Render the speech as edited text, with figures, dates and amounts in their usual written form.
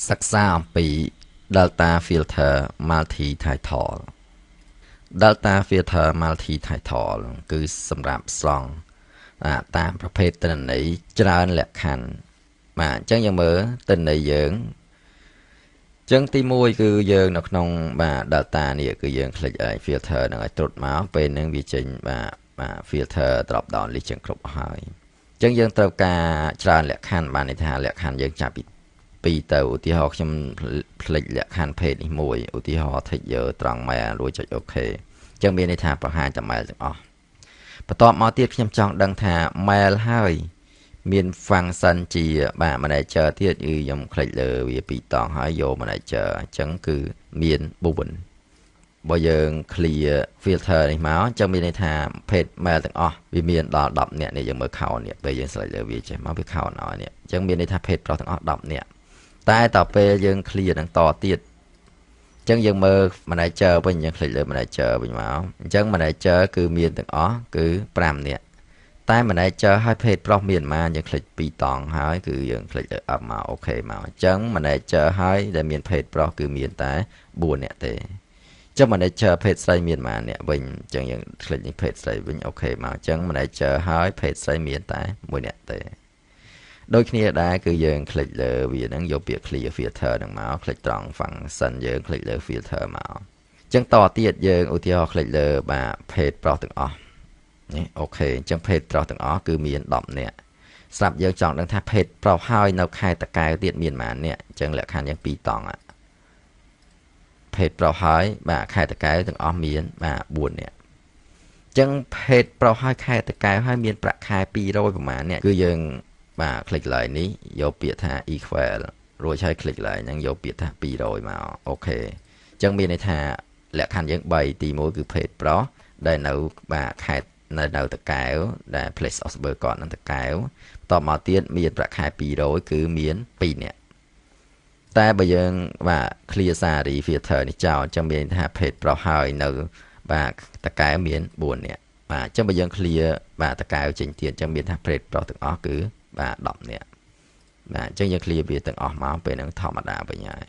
សិក្សាអំពី Delta Filter Multi Title Delta Filter Multi Title គឺសម្រាប់ស្លង់តាមប្រភេទទិន្នន័យច្រើនលក្ខខណ្ឌបាទអញ្ចឹងយើងមើលទិន្នន័យយើងអញ្ចឹងទី1គឺយើងនៅក្នុងបាទ Delta នេះគឺយើង click ឲ្យ filter នឹងឲ្យត្រុតមកពេលហ្នឹងវាចេញបាទ filter drop down list ចឹងគ្រប់ហើយអញ្ចឹងយើងត្រូវការច្រើនលក្ខខណ្ឌបានន័យថាលក្ខខណ្ឌយើងចាប់ពី2ទៅឧទាហរណ៍ខ្ញុំផ្លេចលក្ខខណ្ឌភេទនេះមួយឧទាហរណ៍ tick យកត្រង់ mail រួចចុច OK អញ្ចឹងមានន័យថាបង្ហាញតែ mail ទាំងអស់បន្ទាប់មកទៀតខ្ញុំចង់ដឹងថា mail ហើយមាន function ជាបាទ manager ទៀតគឺខ្ញុំ click លើវា2តង់ហើយយក manager អញ្ចឹងគឺមាន4បើយើង clear filter នេះមកអញ្ចឹងមានន័យថា page mail ទាំងអស់វាមានដល់10នាក់នេះយើងមើល count នេះពេលយើង select លើវាចេះមកវា count ឲ្យនេះអញ្ចឹងមានន័យថា page ប្រុសទាំងអស់10នាក់តែតទៅពេលយើង clear នឹងតទៀតអញ្ចឹងយើងមើល manager វិញយើង click លើ manager វិញមកអញ្ចឹង manager គឺមានទាំងអស់គឺ5នាក់តែ manager ឲ្យ page ប្រុសមានប៉ុន្មានយើង click 2តង់ហើយគឺយើង click លើ up មក OK មកអញ្ចឹង manager ឲ្យដែលមាន page ប្រុសគឺមានតែ4នាក់ទេអញ្ចឹង manager page ស្រីមានប៉ុន្មានអ្នកវិញអញ្ចឹងយើង click នេះ page ស្រីវិញ OK មកអញ្ចឹង manager ឲ្យ page ស្រីមានតែ1នាក់ទេដូចគ្នាដែរគឺយើង click លើវាហ្នឹងយកពាក្យ clear filter ហ្នឹងមក click ត្រង់ function យើង click លើ filter មកអញ្ចឹងតទៀតយើងឧទាហរណ៍ click លើបាទ page ប្រុសទាំងអស់នេះអូខេអញ្ចឹង page ប្រុសទាំងអស់គឺមាន10នាក់ស្រាប់យើងចង់ដឹងថា page ប្រុសហើយនៅខេត្តតាកែវទៀតមានប៉ុន្មាននាក់អញ្ចឹងលក្ខខណ្ឌយើង2តង់page ប្រុសហើយបាទខេត្តតាកែវទាំងអស់មានបាទ4នាក់អញ្ចឹង page ប្រុសហើយខេត្តតាកែវហើយមានប្រាក់ខែ200ប្រហែលនាក់គឺយើងបាទ click ឡើងនេះយកពាក្យថា equal រួចហើយ click ឡើងហ្នឹងយកពាក្យថា200មកអូខេអញ្ចឹងមានន័យថាលក្ខខណ្ឌយើង3ទី1គឺ page ប្រុសដែលនៅបាទខេត្តនៅតាកែវដែល place of birth គាត់នៅតាកែវបន្តមកទៀតមានប្រាក់ខែ200គឺមាន2នាក់តែបើយើងបាទ clear salary filter នេះចោលអញ្ចឹងមានថា page ប្រុសហើយនៅបាទតាកែវមាន4នាក់បាទអញ្ចឹងបើយើង clear បាទតាកែវចេញទៀតអញ្ចឹងមានថា page ប្រុសទាំងអស់គឺបាទ10នាក់បាទអញ្ចឹងយើង clear វាទាំងអស់មកពេលហ្នឹងធម្មតាវិញហើយ